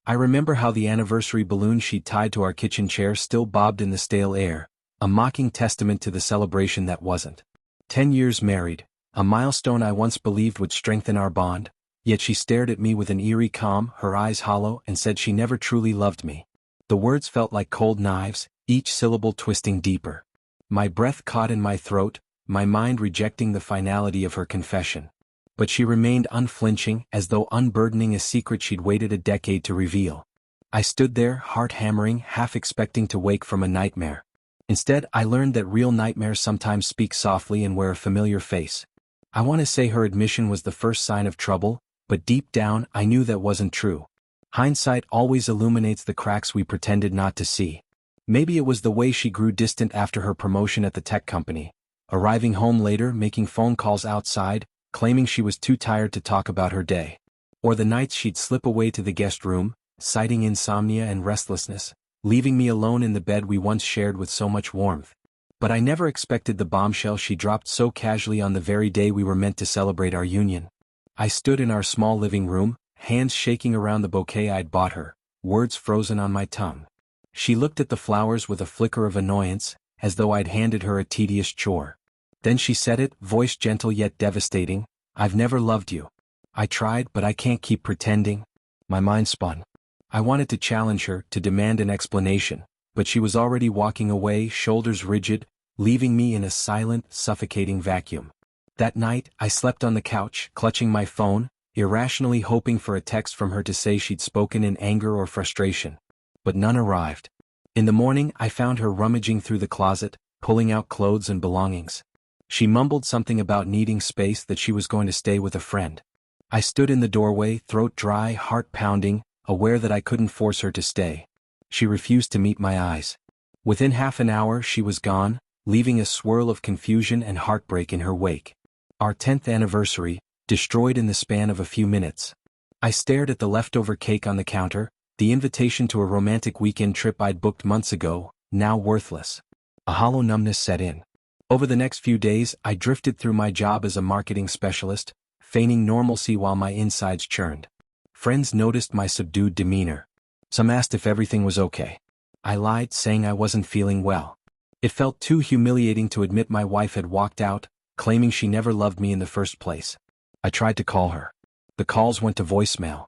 I remember how the anniversary balloon she'd tied to our kitchen chair still bobbed in the stale air, a mocking testament to the celebration that wasn't. 10 years married, a milestone I once believed would strengthen our bond, yet she stared at me with an eerie calm, her eyes hollow, and said she never truly loved me. The words felt like cold knives, each syllable twisting deeper. My breath caught in my throat, my mind rejecting the finality of her confession. But she remained unflinching, as though unburdening a secret she'd waited a decade to reveal. I stood there, heart hammering, half expecting to wake from a nightmare. Instead, I learned that real nightmares sometimes speak softly and wear a familiar face. I want to say her admission was the first sign of trouble, but deep down, I knew that wasn't true. Hindsight always illuminates the cracks we pretended not to see. Maybe it was the way she grew distant after her promotion at the tech company, arriving home later, making phone calls outside, claiming she was too tired to talk about her day. Or the nights she'd slip away to the guest room, citing insomnia and restlessness, leaving me alone in the bed we once shared with so much warmth. But I never expected the bombshell she dropped so casually on the very day we were meant to celebrate our union. I stood in our small living room, hands shaking around the bouquet I'd bought her, words frozen on my tongue. She looked at the flowers with a flicker of annoyance, as though I'd handed her a tedious chore. Then she said it, voice gentle yet devastating, "I've never loved you. I tried, but I can't keep pretending." My mind spun. I wanted to challenge her, to demand an explanation, but she was already walking away, shoulders rigid, leaving me in a silent, suffocating vacuum. That night, I slept on the couch, clutching my phone, irrationally hoping for a text from her to say she'd spoken in anger or frustration. But none arrived. In the morning, I found her rummaging through the closet, pulling out clothes and belongings. She mumbled something about needing space, that she was going to stay with a friend. I stood in the doorway, throat dry, heart pounding, aware that I couldn't force her to stay. She refused to meet my eyes. Within half an hour she was gone, leaving a swirl of confusion and heartbreak in her wake. Our 10th anniversary, destroyed in the span of a few minutes. I stared at the leftover cake on the counter, the invitation to a romantic weekend trip I'd booked months ago, now worthless. A hollow numbness set in. Over the next few days, I drifted through my job as a marketing specialist, feigning normalcy while my insides churned. Friends noticed my subdued demeanor. Some asked if everything was okay. I lied, saying I wasn't feeling well. It felt too humiliating to admit my wife had walked out, claiming she never loved me in the first place. I tried to call her. The calls went to voicemail.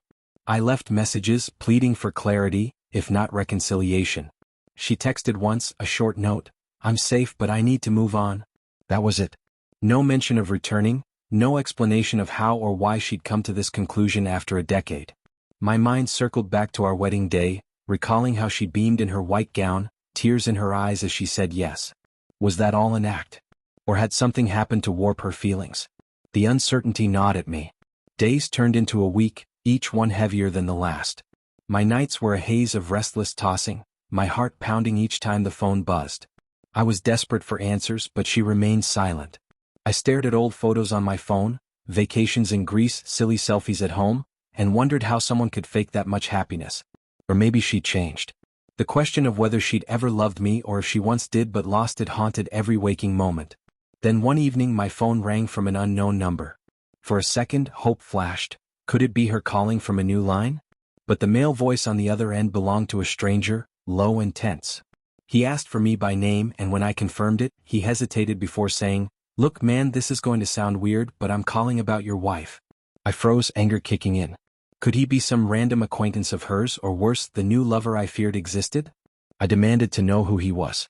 I left messages, pleading for clarity, if not reconciliation. She texted once, a short note, "I'm safe but I need to move on." That was it. No mention of returning, no explanation of how or why she'd come to this conclusion after a decade. My mind circled back to our wedding day, recalling how she beamed in her white gown, tears in her eyes as she said yes. Was that all an act? Or had something happened to warp her feelings? The uncertainty gnawed at me. Days turned into a week, each one heavier than the last. My nights were a haze of restless tossing, my heart pounding each time the phone buzzed. I was desperate for answers, but she remained silent. I stared at old photos on my phone, vacations in Greece, silly selfies at home, and wondered how someone could fake that much happiness. Or maybe she'd changed. The question of whether she'd ever loved me or if she once did but lost it haunted every waking moment. Then one evening my phone rang from an unknown number. For a second, hope flashed. Could it be her calling from a new line? But the male voice on the other end belonged to a stranger, low and tense. He asked for me by name, and when I confirmed it, he hesitated before saying, "Look man, this is going to sound weird, but I'm calling about your wife." I froze, anger kicking in. Could he be some random acquaintance of hers, or worse, the new lover I feared existed? I demanded to know who he was.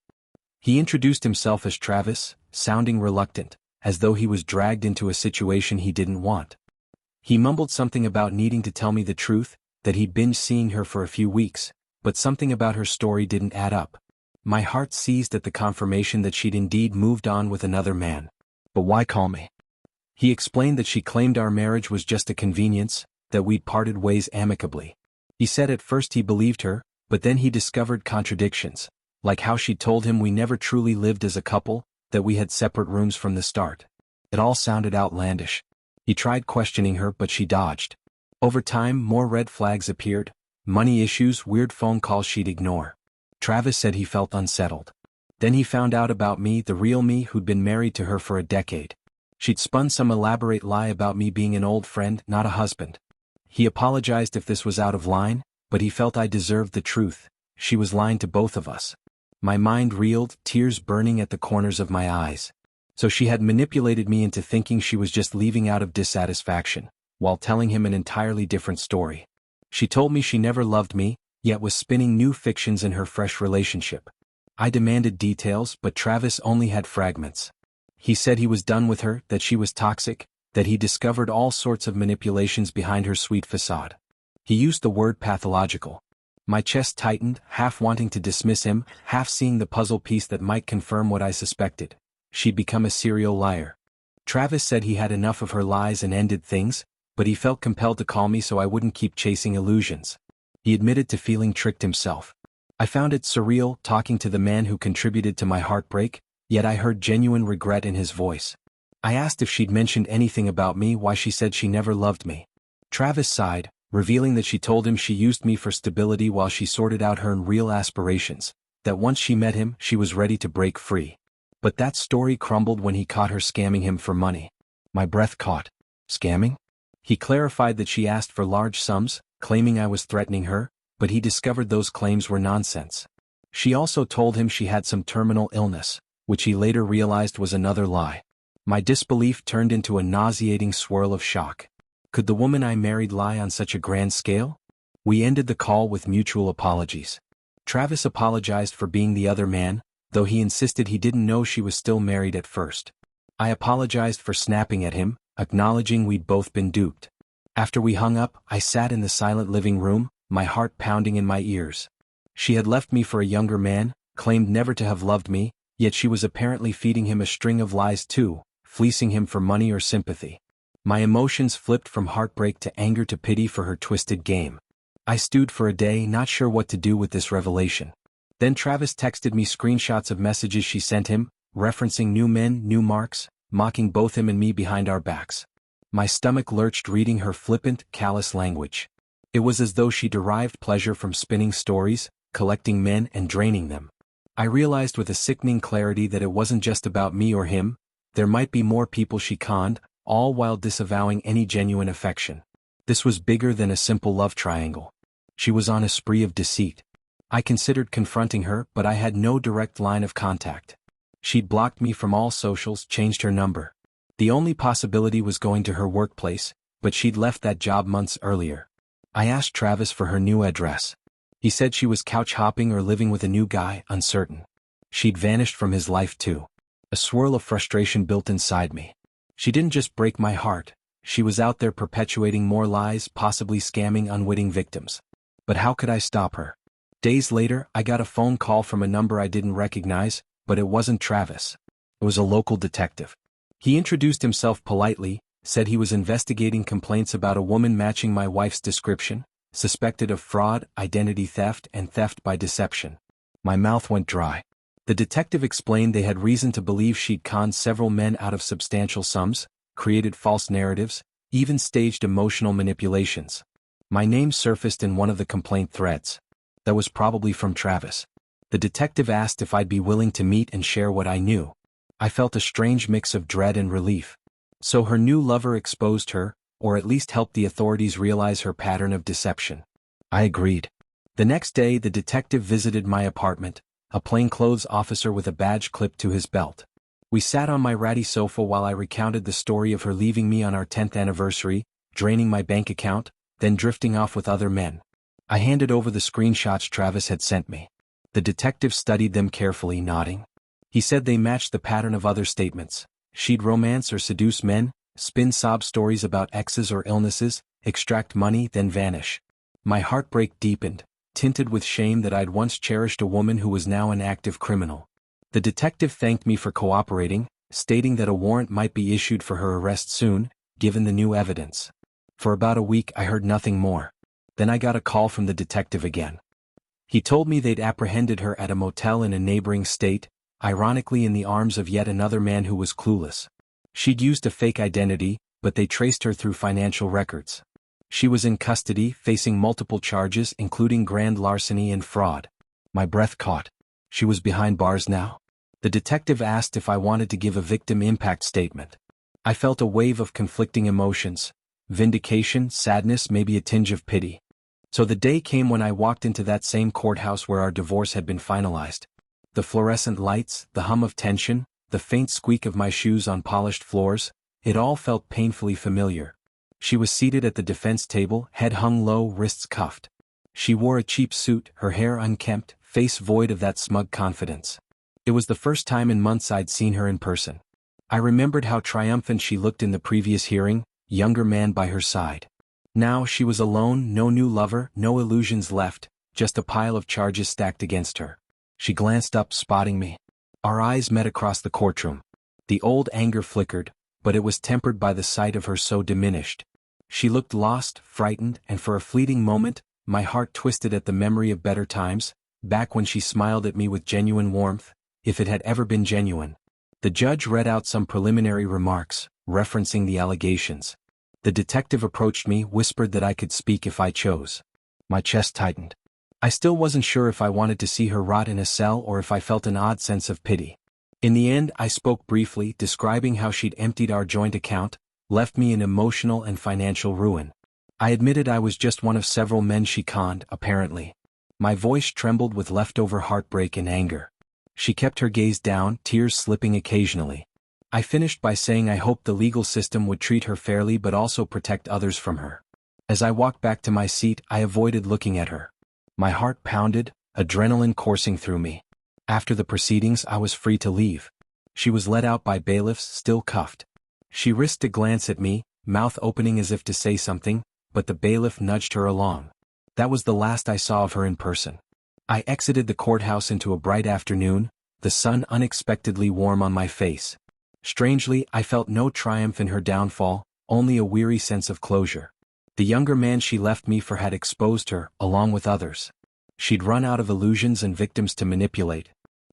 He introduced himself as Travis, sounding reluctant, as though he was dragged into a situation he didn't want. He mumbled something about needing to tell me the truth, that he'd been seeing her for a few weeks, but something about her story didn't add up. My heart seized at the confirmation that she'd indeed moved on with another man. But why call me? He explained that she claimed our marriage was just a convenience, that we'd parted ways amicably. He said at first he believed her, but then he discovered contradictions, like how she'd told him we never truly lived as a couple, that we had separate rooms from the start. It all sounded outlandish. He tried questioning her, but she dodged. Over time, more red flags appeared, money issues, weird phone calls she'd ignore. Travis said he felt unsettled. Then he found out about me, the real me who'd been married to her for a decade. She'd spun some elaborate lie about me being an old friend, not a husband. He apologized if this was out of line, but he felt I deserved the truth. She was lying to both of us. My mind reeled, tears burning at the corners of my eyes. So she had manipulated me into thinking she was just leaving out of dissatisfaction, while telling him an entirely different story. She told me she never loved me, yet was spinning new fictions in her fresh relationship. I demanded details, but Travis only had fragments. He said he was done with her, that she was toxic, that he discovered all sorts of manipulations behind her sweet facade. He used the word pathological. My chest tightened, half wanting to dismiss him, half seeing the puzzle piece that might confirm what I suspected. She'd become a serial liar. Travis said he had enough of her lies and ended things, but he felt compelled to call me so I wouldn't keep chasing illusions. He admitted to feeling tricked himself. I found it surreal talking to the man who contributed to my heartbreak, yet I heard genuine regret in his voice. I asked if she'd mentioned anything about me, why she said she never loved me. Travis sighed, revealing that she told him she used me for stability while she sorted out her real aspirations, that once she met him she was ready to break free. But that story crumbled when he caught her scamming him for money. My breath caught. Scamming? He clarified that she asked for large sums, claiming I was threatening her, but he discovered those claims were nonsense. She also told him she had some terminal illness, which he later realized was another lie. My disbelief turned into a nauseating swirl of shock. Could the woman I married lie on such a grand scale? We ended the call with mutual apologies. Travis apologized for being the other man, though he insisted he didn't know she was still married at first. I apologized for snapping at him, acknowledging we'd both been duped. After we hung up, I sat in the silent living room, my heart pounding in my ears. She had left me for a younger man, claimed never to have loved me, yet she was apparently feeding him a string of lies too, fleecing him for money or sympathy. My emotions flipped from heartbreak to anger to pity for her twisted game. I stewed for a day, not sure what to do with this revelation. Then Travis texted me screenshots of messages she sent him, referencing new men, new marks, mocking both him and me behind our backs. My stomach lurched reading her flippant, callous language. It was as though she derived pleasure from spinning stories, collecting men and draining them. I realized with a sickening clarity that it wasn't just about me or him. There might be more people she conned, all while disavowing any genuine affection. This was bigger than a simple love triangle. She was on a spree of deceit. I considered confronting her, but I had no direct line of contact. She'd blocked me from all socials, changed her number. The only possibility was going to her workplace, but she'd left that job months earlier. I asked Travis for her new address. He said she was couch hopping or living with a new guy, uncertain. She'd vanished from his life too. A swirl of frustration built inside me. She didn't just break my heart, she was out there perpetuating more lies, possibly scamming unwitting victims. But how could I stop her? Days later, I got a phone call from a number I didn't recognize, but it wasn't Travis. It was a local detective. He introduced himself politely, said he was investigating complaints about a woman matching my wife's description, suspected of fraud, identity theft, and theft by deception. My mouth went dry. The detective explained they had reason to believe she'd conned several men out of substantial sums, created false narratives, even staged emotional manipulations. My name surfaced in one of the complaint threads. That was probably from Travis. The detective asked if I'd be willing to meet and share what I knew. I felt a strange mix of dread and relief. So her new lover exposed her, or at least helped the authorities realize her pattern of deception. I agreed. The next day the detective visited my apartment, a plainclothes officer with a badge clipped to his belt. We sat on my ratty sofa while I recounted the story of her leaving me on our 10th anniversary, draining my bank account, then drifting off with other men. I handed over the screenshots Travis had sent me. The detective studied them carefully, nodding. He said they matched the pattern of other statements. She'd romance or seduce men, spin sob stories about exes or illnesses, extract money, then vanish. My heartbreak deepened, tinted with shame that I'd once cherished a woman who was now an active criminal. The detective thanked me for cooperating, stating that a warrant might be issued for her arrest soon, given the new evidence. For about a week I heard nothing more. Then I got a call from the detective again. He told me they'd apprehended her at a motel in a neighboring state, ironically in the arms of yet another man who was clueless. She'd used a fake identity, but they traced her through financial records. She was in custody, facing multiple charges including grand larceny and fraud. My breath caught. She was behind bars now? The detective asked if I wanted to give a victim impact statement. I felt a wave of conflicting emotions. Vindication, sadness, maybe a tinge of pity. So the day came when I walked into that same courthouse where our divorce had been finalized. The fluorescent lights, the hum of tension, the faint squeak of my shoes on polished floors, it all felt painfully familiar. She was seated at the defense table, head hung low, wrists cuffed. She wore a cheap suit, her hair unkempt, face void of that smug confidence. It was the first time in months I'd seen her in person. I remembered how triumphant she looked in the previous hearing, younger man by her side. Now she was alone, no new lover, no illusions left, just a pile of charges stacked against her. She glanced up, spotting me. Our eyes met across the courtroom. The old anger flickered, but it was tempered by the sight of her so diminished. She looked lost, frightened, and for a fleeting moment, my heart twisted at the memory of better times, back when she smiled at me with genuine warmth, if it had ever been genuine. The judge read out some preliminary remarks, referencing the allegations. The detective approached me, whispered that I could speak if I chose. My chest tightened. I still wasn't sure if I wanted to see her rot in a cell or if I felt an odd sense of pity. In the end, I spoke briefly, describing how she'd emptied our joint account, left me in emotional and financial ruin. I admitted I was just one of several men she conned, apparently. My voice trembled with leftover heartbreak and anger. She kept her gaze down, tears slipping occasionally. I finished by saying I hoped the legal system would treat her fairly but also protect others from her. As I walked back to my seat, I avoided looking at her. My heart pounded, adrenaline coursing through me. After the proceedings, I was free to leave. She was led out by bailiffs, still cuffed. She risked a glance at me, mouth opening as if to say something, but the bailiff nudged her along. That was the last I saw of her in person. I exited the courthouse into a bright afternoon, the sun unexpectedly warm on my face. Strangely, I felt no triumph in her downfall, only a weary sense of closure. The younger man she left me for had exposed her, along with others. She'd run out of illusions and victims to manipulate.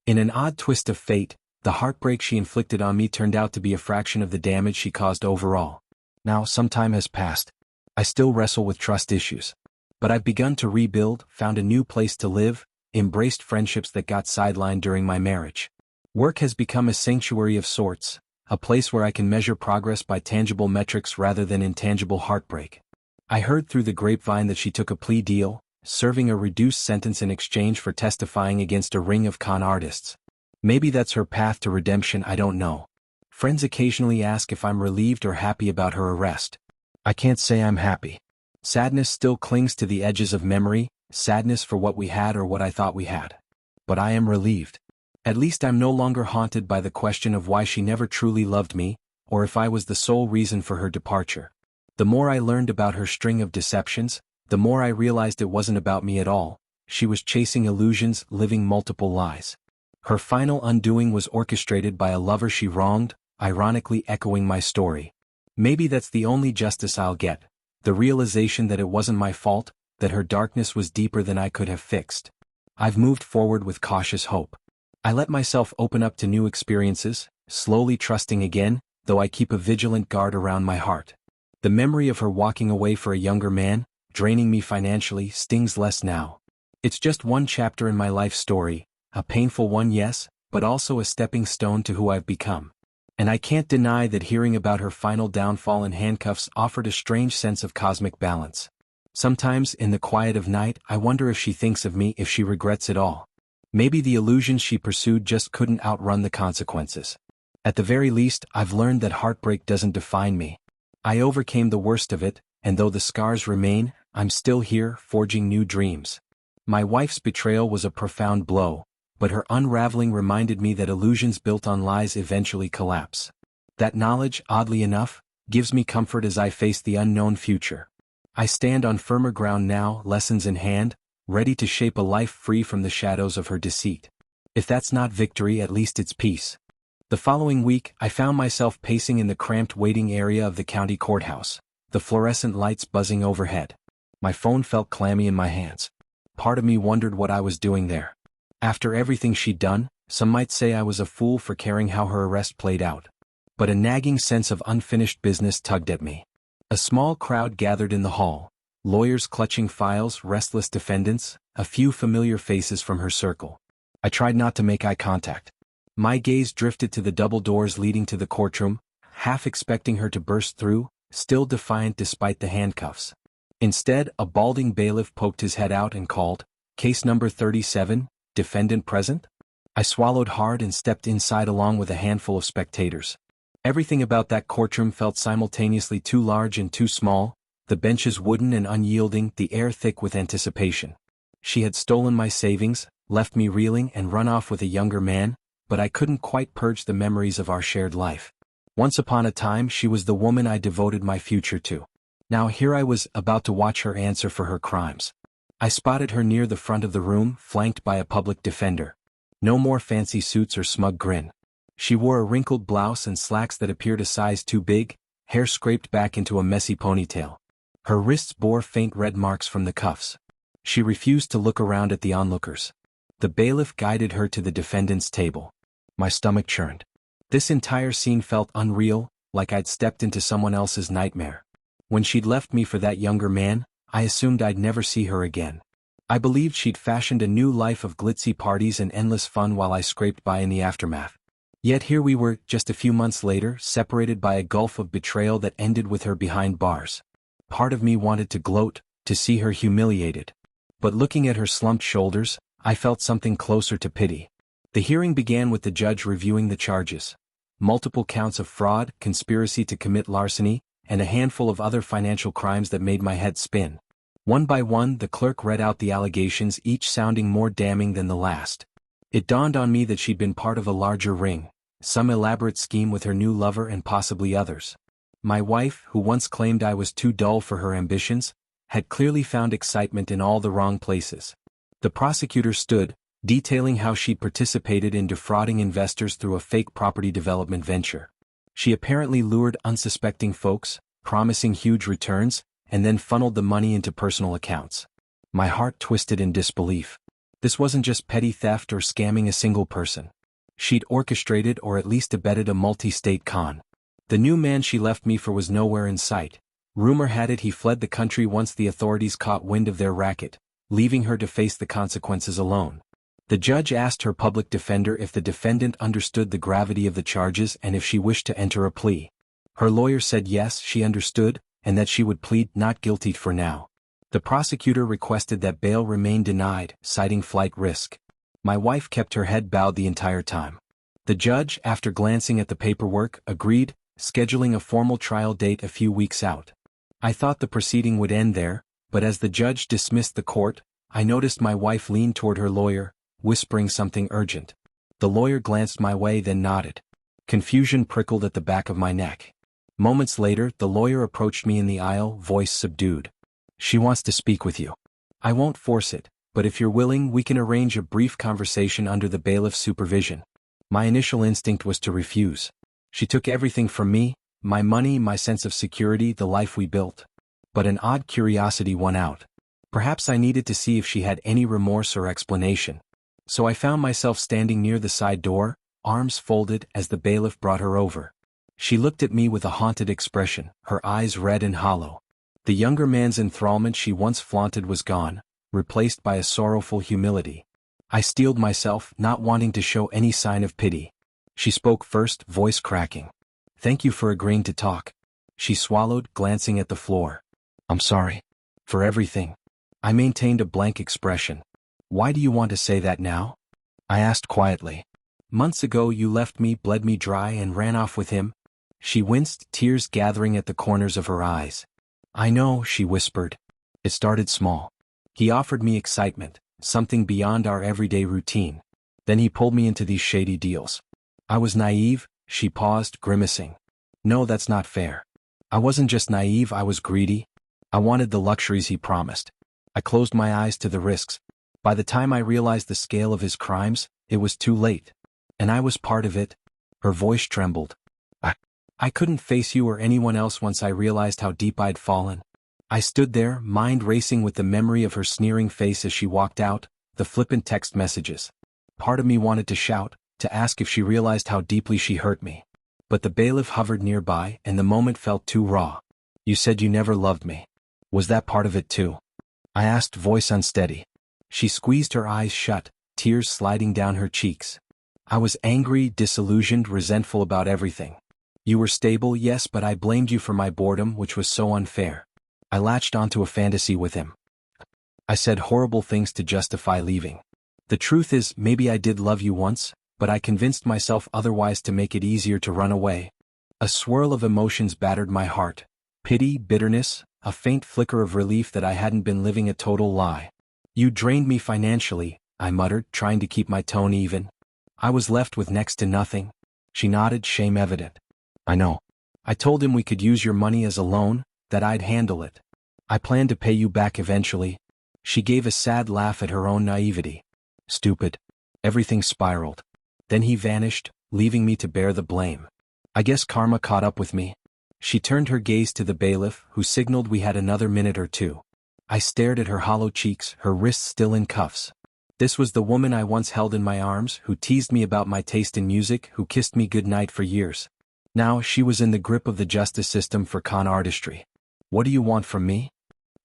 In an odd twist of fate, the heartbreak she inflicted on me turned out to be a fraction of the damage she caused overall. Now, some time has passed. I still wrestle with trust issues. But I've begun to rebuild, found a new place to live, embraced friendships that got sidelined during my marriage. Work has become a sanctuary of sorts, a place where I can measure progress by tangible metrics rather than intangible heartbreak. I heard through the grapevine that she took a plea deal, serving a reduced sentence in exchange for testifying against a ring of con artists. Maybe that's her path to redemption, I don't know. Friends occasionally ask if I'm relieved or happy about her arrest. I can't say I'm happy. Sadness still clings to the edges of memory, sadness for what we had or what I thought we had. But I am relieved. At least I'm no longer haunted by the question of why she never truly loved me, or if I was the sole reason for her departure. The more I learned about her string of deceptions, the more I realized it wasn't about me at all. She was chasing illusions, living multiple lies. Her final undoing was orchestrated by a lover she wronged, ironically echoing my story. Maybe that's the only justice I'll get, the realization that it wasn't my fault, that her darkness was deeper than I could have fixed. I've moved forward with cautious hope. I let myself open up to new experiences, slowly trusting again, though I keep a vigilant guard around my heart. The memory of her walking away for a younger man, draining me financially, stings less now. It's just one chapter in my life story, a painful one, yes, but also a stepping stone to who I've become. And I can't deny that hearing about her final downfall in handcuffs offered a strange sense of cosmic balance. Sometimes, in the quiet of night, I wonder if she thinks of me, if she regrets it all. Maybe the illusions she pursued just couldn't outrun the consequences. At the very least, I've learned that heartbreak doesn't define me. I overcame the worst of it, and though the scars remain, I'm still here, forging new dreams. My wife's betrayal was a profound blow, but her unraveling reminded me that illusions built on lies eventually collapse. That knowledge, oddly enough, gives me comfort as I face the unknown future. I stand on firmer ground now, lessons in hand, ready to shape a life free from the shadows of her deceit. If that's not victory, at least it's peace. The following week, I found myself pacing in the cramped waiting area of the county courthouse, the fluorescent lights buzzing overhead. My phone felt clammy in my hands. Part of me wondered what I was doing there. After everything she'd done, some might say I was a fool for caring how her arrest played out. But a nagging sense of unfinished business tugged at me. A small crowd gathered in the hall. Lawyers clutching files, restless defendants, a few familiar faces from her circle. I tried not to make eye contact. My gaze drifted to the double doors leading to the courtroom, half expecting her to burst through, still defiant despite the handcuffs. Instead, a balding bailiff poked his head out and called, "Case number 37, defendant present?" I swallowed hard and stepped inside along with a handful of spectators. Everything about that courtroom felt simultaneously too large and too small, the benches wooden and unyielding, the air thick with anticipation. She had stolen my savings, left me reeling and run off with a younger man, but I couldn't quite purge the memories of our shared life. Once upon a time she was the woman I devoted my future to. Now here I was about to watch her answer for her crimes. I spotted her near the front of the room, flanked by a public defender. No more fancy suits or smug grin. She wore a wrinkled blouse and slacks that appeared a size too big, hair scraped back into a messy ponytail. Her wrists bore faint red marks from the cuffs. She refused to look around at the onlookers. The bailiff guided her to the defendant's table. My stomach churned. This entire scene felt unreal, like I'd stepped into someone else's nightmare. When she'd left me for that younger man, I assumed I'd never see her again. I believed she'd fashioned a new life of glitzy parties and endless fun while I scraped by in the aftermath. Yet here we were, just a few months later, separated by a gulf of betrayal that ended with her behind bars. Part of me wanted to gloat, to see her humiliated. But looking at her slumped shoulders, I felt something closer to pity. The hearing began with the judge reviewing the charges. Multiple counts of fraud, conspiracy to commit larceny, and a handful of other financial crimes that made my head spin. One by one, the clerk read out the allegations, each sounding more damning than the last. It dawned on me that she'd been part of a larger ring, some elaborate scheme with her new lover and possibly others. My wife, who once claimed I was too dull for her ambitions, had clearly found excitement in all the wrong places. The prosecutor stood, detailing how she'd participated in defrauding investors through a fake property development venture. She apparently lured unsuspecting folks, promising huge returns, and then funneled the money into personal accounts. My heart twisted in disbelief. This wasn't just petty theft or scamming a single person. She'd orchestrated or at least abetted a multi-state con. The new man she left me for was nowhere in sight. Rumor had it he fled the country once the authorities caught wind of their racket, leaving her to face the consequences alone. The judge asked her public defender if the defendant understood the gravity of the charges and if she wished to enter a plea. Her lawyer said yes, she understood, and that she would plead not guilty for now. The prosecutor requested that bail remain denied, citing flight risk. My wife kept her head bowed the entire time. The judge, after glancing at the paperwork, agreed, scheduling a formal trial date a few weeks out. I thought the proceeding would end there, but as the judge dismissed the court, I noticed my wife lean toward her lawyer, whispering something urgent. The lawyer glanced my way then nodded. Confusion prickled at the back of my neck. Moments later, the lawyer approached me in the aisle, voice subdued. "She wants to speak with you. I won't force it, but if you're willing, we can arrange a brief conversation under the bailiff's supervision." My initial instinct was to refuse. She took everything from me, my money, my sense of security, the life we built. But an odd curiosity won out. Perhaps I needed to see if she had any remorse or explanation. So I found myself standing near the side door, arms folded, as the bailiff brought her over. She looked at me with a haunted expression, her eyes red and hollow. The younger man's enthrallment she once flaunted was gone, replaced by a sorrowful humility. I steeled myself, not wanting to show any sign of pity. She spoke first, voice cracking. "Thank you for agreeing to talk." She swallowed, glancing at the floor. "I'm sorry. For everything." I maintained a blank expression. "Why do you want to say that now?" I asked quietly. "Months ago you left me, bled me dry and ran off with him." She winced, tears gathering at the corners of her eyes. "I know," she whispered. "It started small. He offered me excitement, something beyond our everyday routine. Then he pulled me into these shady deals. I was naive." She paused, grimacing. "No, that's not fair. I wasn't just naive, I was greedy. I wanted the luxuries he promised. I closed my eyes to the risks. By the time I realized the scale of his crimes, it was too late. And I was part of it." Her voice trembled. I couldn't face you or anyone else once I realized how deep I'd fallen." I stood there, mind racing with the memory of her sneering face as she walked out, the flippant text messages. Part of me wanted to shout, to ask if she realized how deeply she hurt me. But the bailiff hovered nearby, and the moment felt too raw. "You said you never loved me. Was that part of it too?" I asked, voice unsteady. She squeezed her eyes shut, tears sliding down her cheeks. "I was angry, disillusioned, resentful about everything. You were stable, yes, but I blamed you for my boredom, which was so unfair. I latched onto a fantasy with him. I said horrible things to justify leaving. The truth is, maybe I did love you once, but I convinced myself otherwise to make it easier to run away. A swirl of emotions battered my heart. Pity, bitterness, a faint flicker of relief that I hadn't been living a total lie. You drained me financially, I muttered, trying to keep my tone even. I was left with next to nothing. She nodded, shame evident. I know. I told him we could use your money as a loan, that I'd handle it. I planned to pay you back eventually. She gave a sad laugh at her own naivety. Stupid. Everything spiraled. Then he vanished, leaving me to bear the blame. I guess karma caught up with me. She turned her gaze to the bailiff, who signaled we had another minute or two. I stared at her hollow cheeks, her wrists still in cuffs. This was the woman I once held in my arms, who teased me about my taste in music, who kissed me goodnight for years. Now she was in the grip of the justice system for con artistry. What do you want from me?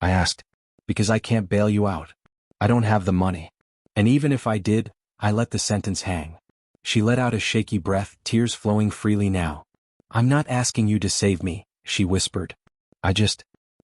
I asked. Because I can't bail you out. I don't have the money. And even if I did, I let the sentence hang. She let out a shaky breath, tears flowing freely now. I'm not asking you to save me, she whispered. I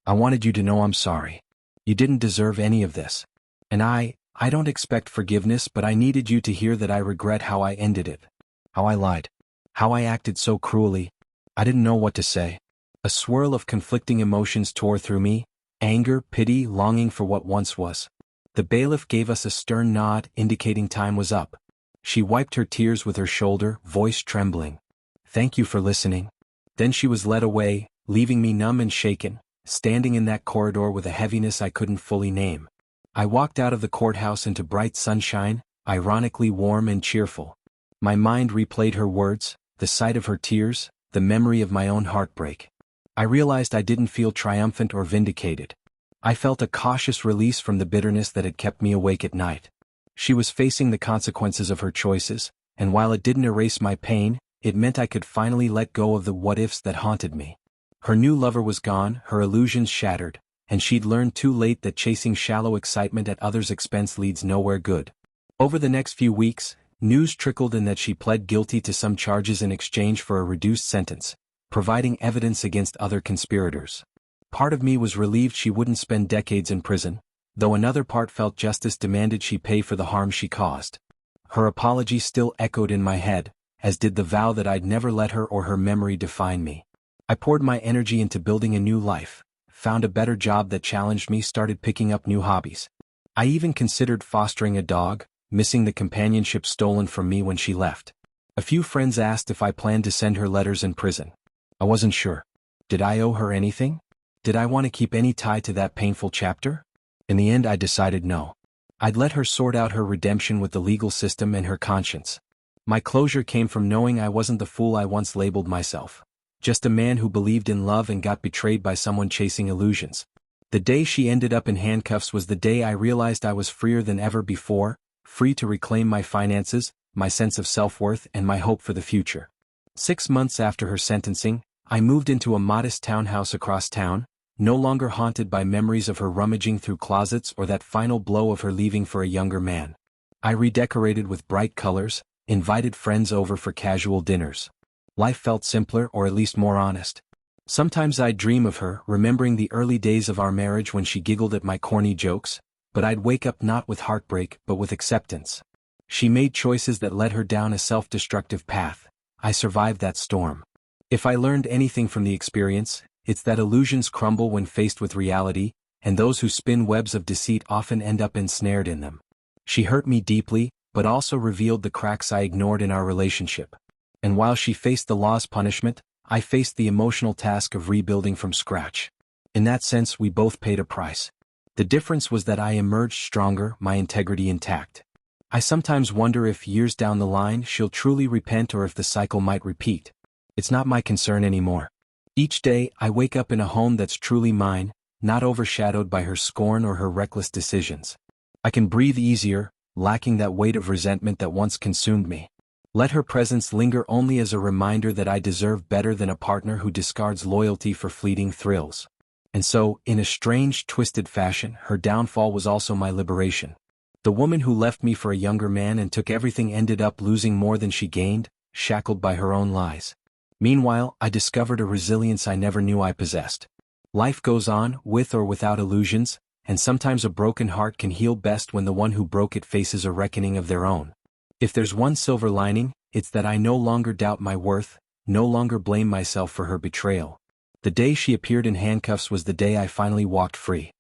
wanted you to know I'm sorry. You didn't deserve any of this. And I don't expect forgiveness, but I needed you to hear that I regret how I ended it. How I lied. How I acted so cruelly. I didn't know what to say. A swirl of conflicting emotions tore through me, anger, pity, longing for what once was. The bailiff gave us a stern nod, indicating time was up. She wiped her tears with her shoulder, voice trembling. Thank you for listening. Then she was led away, leaving me numb and shaken, standing in that corridor with a heaviness I couldn't fully name. I walked out of the courthouse into bright sunshine, ironically warm and cheerful. My mind replayed her words, the sight of her tears, the memory of my own heartbreak. I realized I didn't feel triumphant or vindicated. I felt a cautious release from the bitterness that had kept me awake at night. She was facing the consequences of her choices, and while it didn't erase my pain, it meant I could finally let go of the what-ifs that haunted me. Her new lover was gone, her illusions shattered, and she'd learned too late that chasing shallow excitement at others' expense leads nowhere good. Over the next few weeks, news trickled in that she pled guilty to some charges in exchange for a reduced sentence, providing evidence against other conspirators. Part of me was relieved she wouldn't spend decades in prison, though another part felt justice demanded she pay for the harm she caused. Her apology still echoed in my head, as did the vow that I'd never let her or her memory define me. I poured my energy into building a new life, found a better job that challenged me, started picking up new hobbies. I even considered fostering a dog, missing the companionship stolen from me when she left. A few friends asked if I planned to send her letters in prison. I wasn't sure. Did I owe her anything? Did I want to keep any tie to that painful chapter? In the end, I decided no. I'd let her sort out her redemption with the legal system and her conscience. My closure came from knowing I wasn't the fool I once labeled myself. Just a man who believed in love and got betrayed by someone chasing illusions. The day she ended up in handcuffs was the day I realized I was freer than ever before, free to reclaim my finances, my sense of self-worth, and my hope for the future. 6 months after her sentencing, I moved into a modest townhouse across town, no longer haunted by memories of her rummaging through closets or that final blow of her leaving for a younger man. I redecorated with bright colors, invited friends over for casual dinners. Life felt simpler, or at least more honest. Sometimes I'd dream of her, remembering the early days of our marriage when she giggled at my corny jokes, but I'd wake up not with heartbreak but with acceptance. She made choices that led her down a self-destructive path. I survived that storm. If I learned anything from the experience, it's that illusions crumble when faced with reality, and those who spin webs of deceit often end up ensnared in them. She hurt me deeply, but also revealed the cracks I ignored in our relationship. And while she faced the law's punishment, I faced the emotional task of rebuilding from scratch. In that sense, we both paid a price. The difference was that I emerged stronger, my integrity intact. I sometimes wonder if years down the line she'll truly repent or if the cycle might repeat. It's not my concern anymore. Each day, I wake up in a home that's truly mine, not overshadowed by her scorn or her reckless decisions. I can breathe easier, lacking that weight of resentment that once consumed me. Let her presence linger only as a reminder that I deserve better than a partner who discards loyalty for fleeting thrills. And so, in a strange, twisted fashion, her downfall was also my liberation. The woman who left me for a younger man and took everything ended up losing more than she gained, shackled by her own lies. Meanwhile, I discovered a resilience I never knew I possessed. Life goes on, with or without illusions, and sometimes a broken heart can heal best when the one who broke it faces a reckoning of their own. If there's one silver lining, it's that I no longer doubt my worth, no longer blame myself for her betrayal. The day she appeared in handcuffs was the day I finally walked free.